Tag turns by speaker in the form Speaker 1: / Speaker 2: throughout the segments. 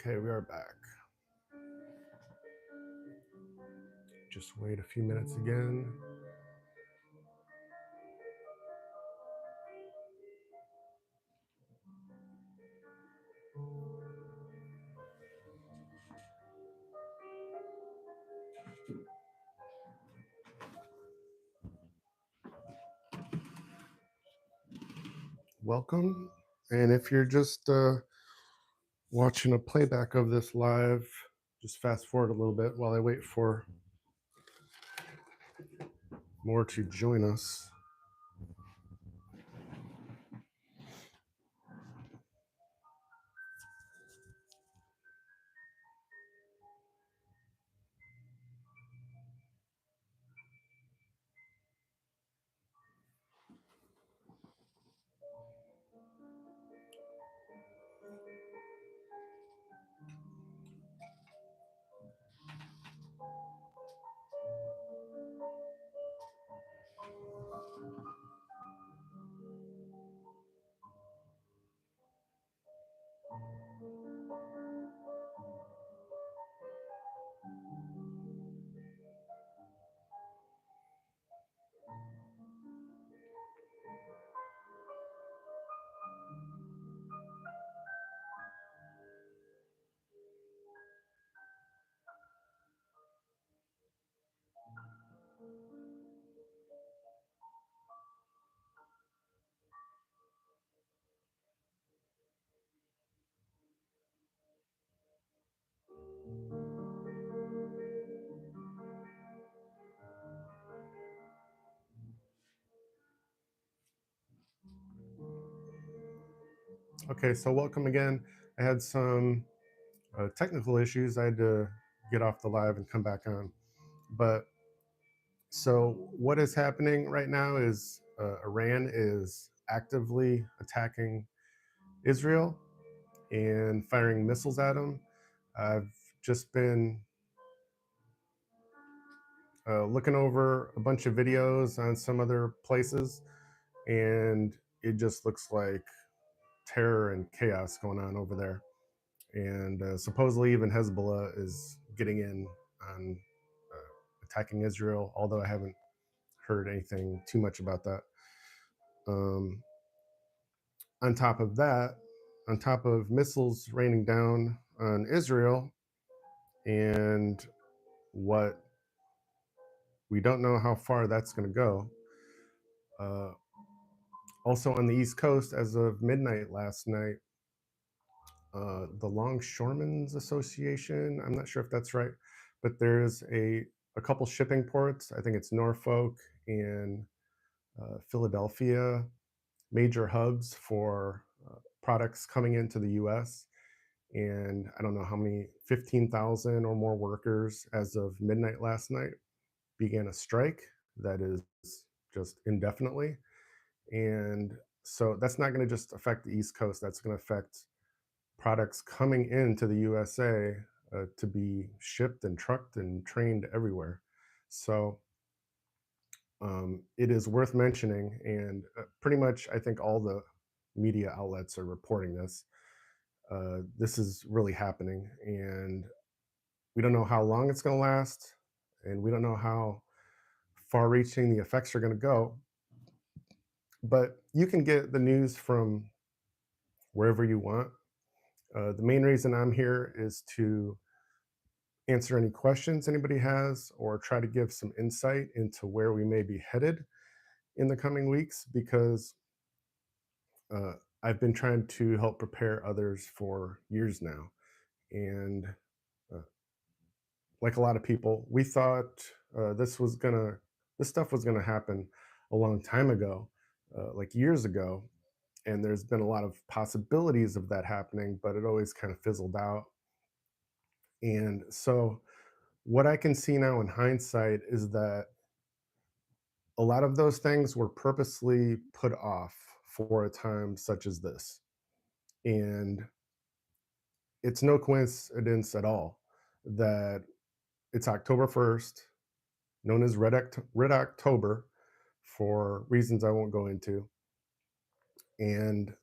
Speaker 1: Okay, we are back. Just wait a few minutes again. Welcome. And if you're just watching a playback of this live, just fast forward a little bit while I wait for more to join us. Okay, so welcome again. I had some technical issues. I had to get off the live and come back on. But so, what is happening right now is Iran is actively attacking Israel and firing missiles at them. I've just been looking over a bunch of videos on some other places, and it just looks like terror and chaos going on over there. And supposedly, even Hezbollah is getting in on attacking Israel, although I haven't heard anything too much about that. Um, on top of that, on top of missiles raining down on Israel, and what we don't know how far that's going to go. Also on the East Coast, as of midnight last night, the Longshoremen's Association, I'm not sure if that's right, but there's a couple shipping ports. I think it's Norfolk and Philadelphia, major hubs for products coming into the US. And I don't know how many, 15,000 or more workers as of midnight last night began a strike that is just indefinitely. And so that's not going to just affect the East Coast, that's going to affect products coming into the USA to be shipped and trucked and trained everywhere. So it is worth mentioning, and pretty much I think all the media outlets are reporting this. This is really happening, and we don't know how long it's going to last, and we don't know how far reaching the effects are going to go. But you can get the news from wherever you want. The main reason I'm here is to answer any questions anybody has or try to give some insight into where we may be headed in the coming weeks, because uh, I've been trying to help prepare others for years now. And uh, like a lot of people, we thought this stuff was gonna happen a long time ago, like years ago, and there's been a lot of possibilities of that happening, but it always kind of fizzled out. And so, what I can see now in hindsight is that a lot of those things were purposely put off for a time such as this. And it's no coincidence at all that it's October 1st, known as Red October for reasons I won't go into. And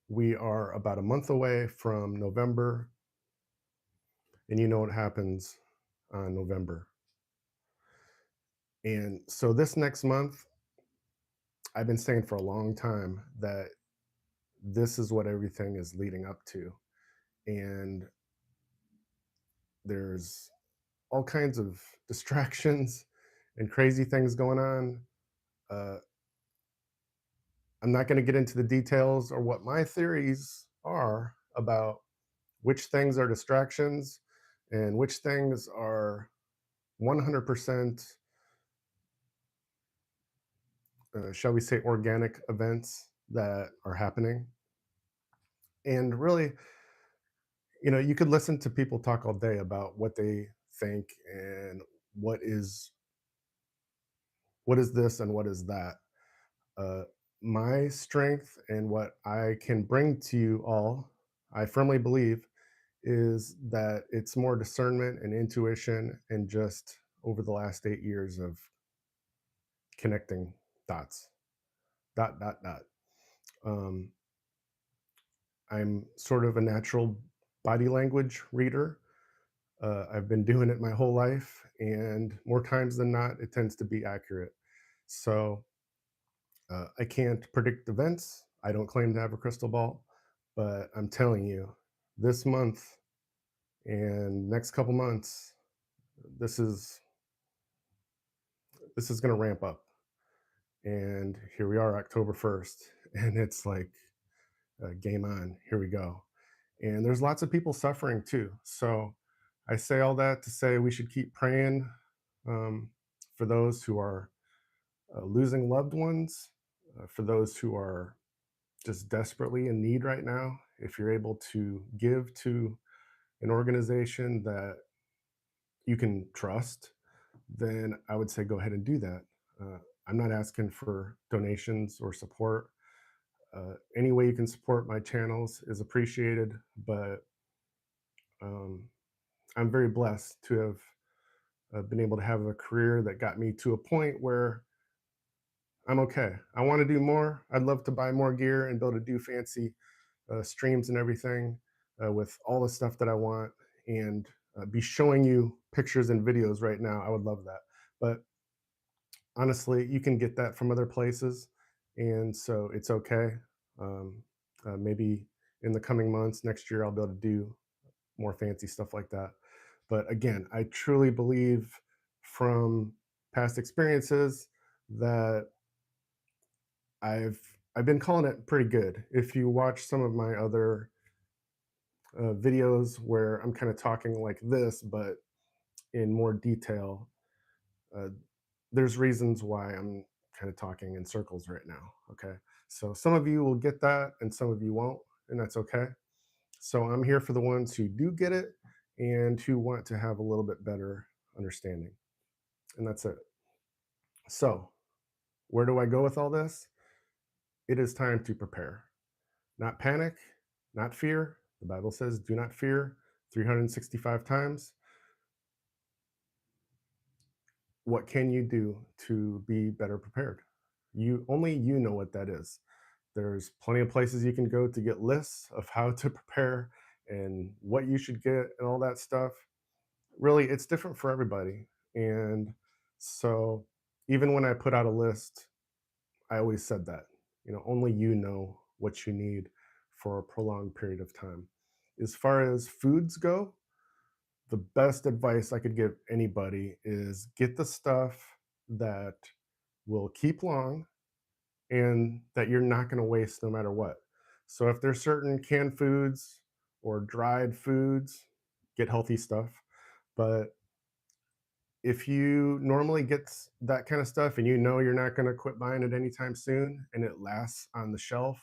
Speaker 1: we are about a month away from November and you know what happens on November. And so this next month, I've been saying for a long time that this is what everything is leading up to. And there's all kinds of distractions and crazy things going on. Uh, I'm not going to get into the details or what my theories are about which things are distractions and which things are 100%, shall we say, organic events that are happening. And really, you could listen to people talk all day about what they think and what is what is this and what is that. Uh, my strength and what I can bring to you all, I firmly believe, is that it's more discernment and intuition and just over the last 8 years of connecting dots. Dot, dot, dot. Um, I'm sort of a natural body language reader. I've been doing it my whole life, and more times than not, it tends to be accurate. So I can't predict events. I don't claim to have a crystal ball, but I'm telling you, this month and next couple months, this is this is going to ramp up. And here we are, October 1st, and it's like game on. Here we go. And there's lots of people suffering too. So I say all that to say we should keep praying um, for those who are losing loved ones, for those who are just desperately in need right now. If you're able to give to an organization that you can trust, then I would say go ahead and do that. Uh, I'm not asking for donations or support. Any way you can support my channels is appreciated, but um, I'm very blessed to have been able to have a career that got me to a point where I'm okay. I want to do more. I'd love to buy more gear and be able to do fancy streams and everything with all the stuff that I want and be showing you pictures and videos right now. I would love that. But honestly, you can get that from other places. And so it's okay. Um, Maybe in the coming months, next year, I'll be able to do more fancy stuff like that. But again, I truly believe from past experiences that I've I've been calling it pretty good. If you watch some of my other videos where I'm kind of talking like this, but in more detail, uh, there's reasons why I'm kind of talking in circles right now. Okay. So some of you will get that and some of you won't, and that's okay. So I'm here for the ones who do get it and who want to have a little bit better understanding. And that's it. So, where do I go with all this? It is time to prepare, not panic, not fear. The Bible says, do not fear 365 times. What can you do to be better prepared? You know what that is. There's plenty of places you can go to get lists of how to prepare and what you should get and all that stuff. Really, it's different for everybody. And so even when I put out a list, I always said that, only you know what you need for a prolonged period of time. As far as foods go, the best advice I could give anybody is get the stuff that will keep long and that you're not going to waste no matter what. So if there's certain canned foods or dried foods, get healthy stuff. But if you normally get that kind of stuff and you know you're not going to quit buying it anytime soon and it lasts on the shelf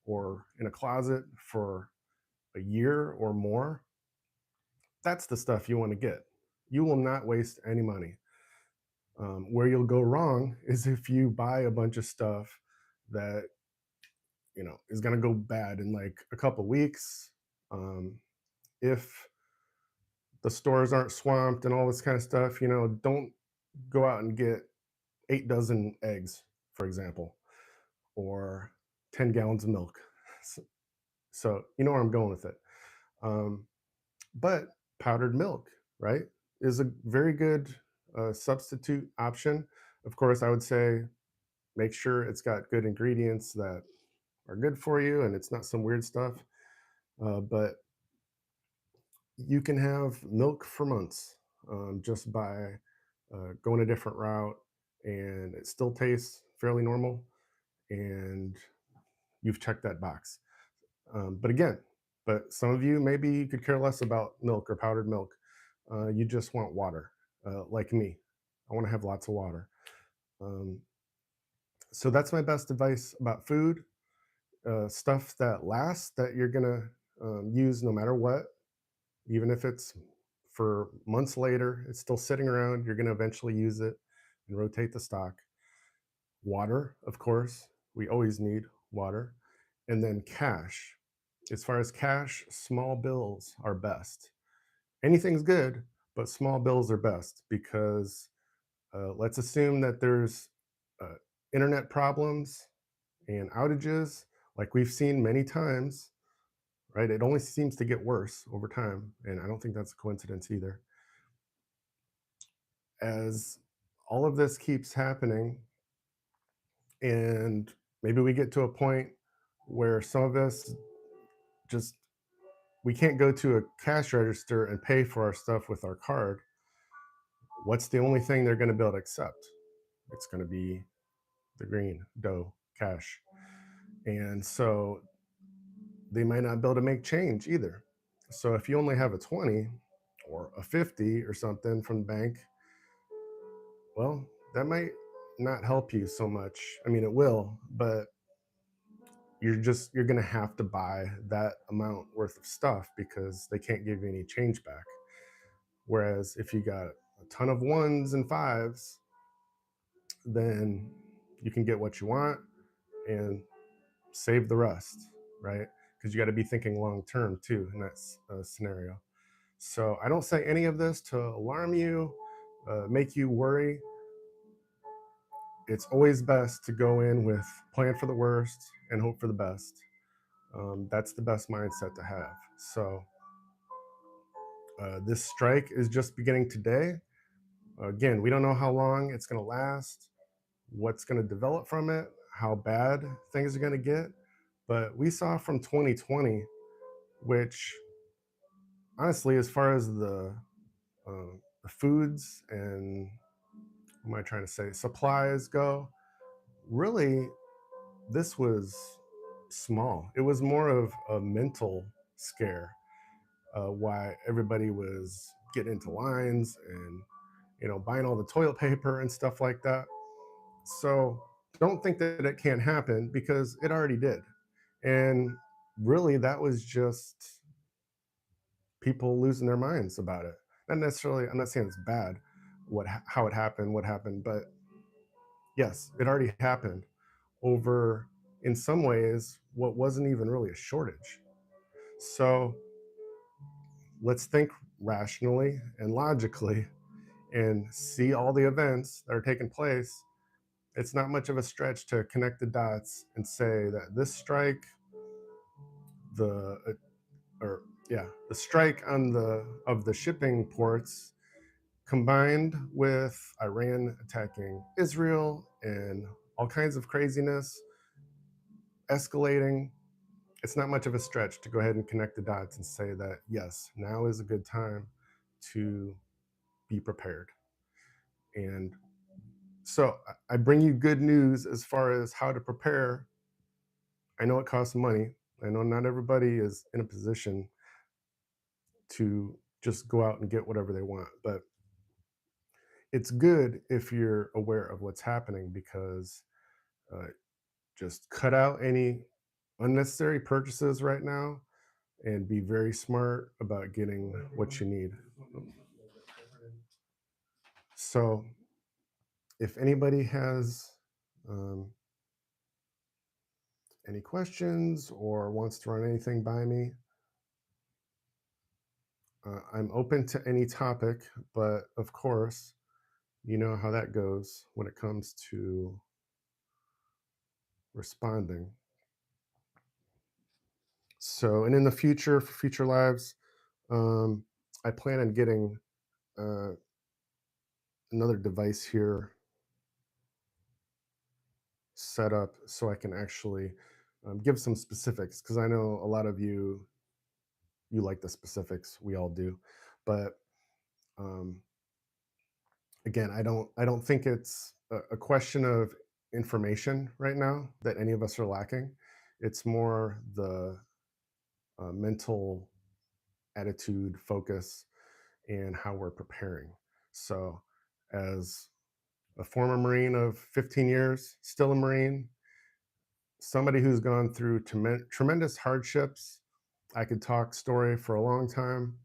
Speaker 1: or in a closet for a year or more, that's the stuff you want to get. You will not waste any money. Where you'll go wrong is if you buy a bunch of stuff that is going to go bad in like a couple weeks. If the stores aren't swamped and all this kind of stuff, don't go out and get 8 dozen eggs, for example, or 10 gallons of milk. So, you know where I'm going with it. Um, but powdered milk, right, is a very good substitute option. Of course, I would say make sure it's got good ingredients that are good for you and it's not some weird stuff. But you can have milk for months just by going a different route, and it still tastes fairly normal. And you've checked that box. But again, but some of you maybe you could care less about milk or powdered milk. You just want water, like me. I want to have lots of water. Um, so that's my best advice about food. Stuff that lasts that you're gonna use no matter what, even if it's for months later, it's still sitting around. You're gonna eventually use it and rotate the stock. Water, of course, we always need water, and then cash. As far as cash, small bills are best. Anything's good, but small bills are best because let's assume that there's uh, internet problems and outages, like we've seen many times, right? It only seems to get worse over time, and I don't think that's a coincidence either. As all of this keeps happening, and maybe we get to a point where some of us just we can't go to a cash register and pay for our stuff with our card. What's the only thing they're going to be able to accept? It's going to be the green dough cash. And so they might not be able to make change either. So if you only have a 20 or a 50 or something from the bank, well, that might not help you so much. I mean, it will, but you're going to have to buy that amount worth of stuff because they can't give you any change back. Whereas if you got a ton of ones and fives, then you can get what you want and save the rest, right? Because you got to be thinking long term too in that scenario. So I don't say any of this to alarm you, make you worry. It's always best to go in with plan for the worst and hope for the best. That's the best mindset to have. So this strike is just beginning today. Again, we don't know how long it's going to last, what's going to develop from it, how bad things are going to get. But we saw from 2020, which honestly, as far as the foods and what am I trying to say, supplies go, really, this was small. It was more of a mental scare, why everybody was getting into lines and buying all the toilet paper and stuff like that. So don't think that it can't happen because it already did. And really, that was just people losing their minds about it. Not necessarily, I'm not saying it's bad, how it happened, what happened, but yes, it already happened over, in some ways, what wasn't even really a shortage. So let's think rationally and logically and see all the events that are taking place. It's not much of a stretch to connect the dots and say that this strike, the or yeah, the strike on the of the shipping ports combined with Iran attacking Israel and all kinds of craziness escalating, it's not much of a stretch to go ahead and connect the dots and say that yes, now is a good time to be prepared. And so I bring you good news as far as how to prepare. I know it costs money. I know not everybody is in a position to just go out and get whatever they want, but it's good if you're aware of what's happening because uh, just cut out any unnecessary purchases right now and be very smart about getting what you need. So, if anybody has um, any questions or wants to run anything by me, I'm open to any topic, but of course, you know how that goes when it comes to responding. So, and in the future, for future lives, um, I plan on getting uh, another device here set up so I can actually give some specifics, because I know a lot of you like the specifics. We all do, but um, again, I don't think it's a question of information right now that any of us are lacking. It's more the mental attitude, focus, and how we're preparing. So, as a former Marine of 15 years, still a Marine, somebody who's gone through tremendous hardships, I could talk story for a long time.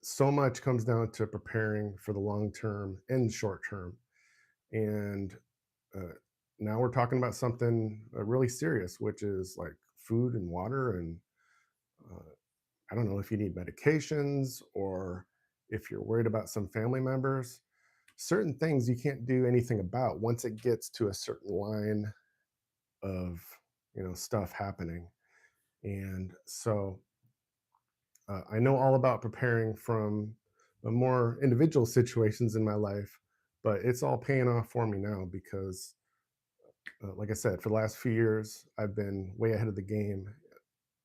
Speaker 1: So much comes down to preparing for the long term and short term. And uh, now we're talking about something really serious, which is like food and water. And uh, I don't know if you need medications or if you're worried about some family members. Certain things you can't do anything about once it gets to a certain line of stuff happening. And so I know all about preparing from more individual situations in my life, but it's all paying off for me now because, like I said, for the last few years, I've been way ahead of the game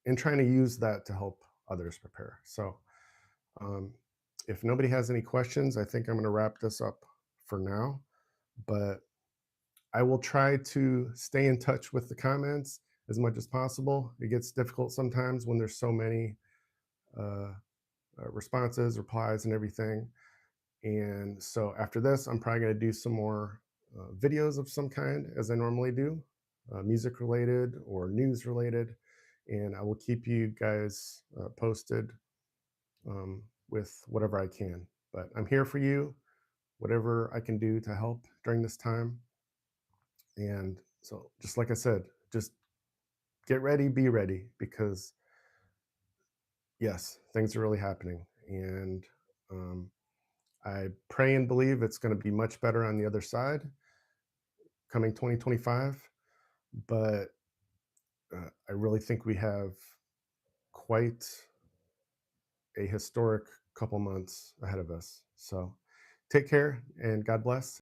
Speaker 1: and trying to use that to help others prepare. So, um, if nobody has any questions, I think I'm going to wrap this up for now. But I will try to stay in touch with the comments as much as possible. It gets difficult sometimes when there's so many uh, responses, replies, and everything. And so after this, I'm probably going to do some more videos of some kind, as I normally do, music related or news related. And I will keep you guys posted with whatever I can. But I'm here for you, whatever I can do to help during this time. And so, just like I said, just get ready, be ready, because yes, things are really happening. And um, I pray and believe it's going to be much better on the other side coming 2025. But I really think we have quite a historic couple months ahead of us. So take care and God bless.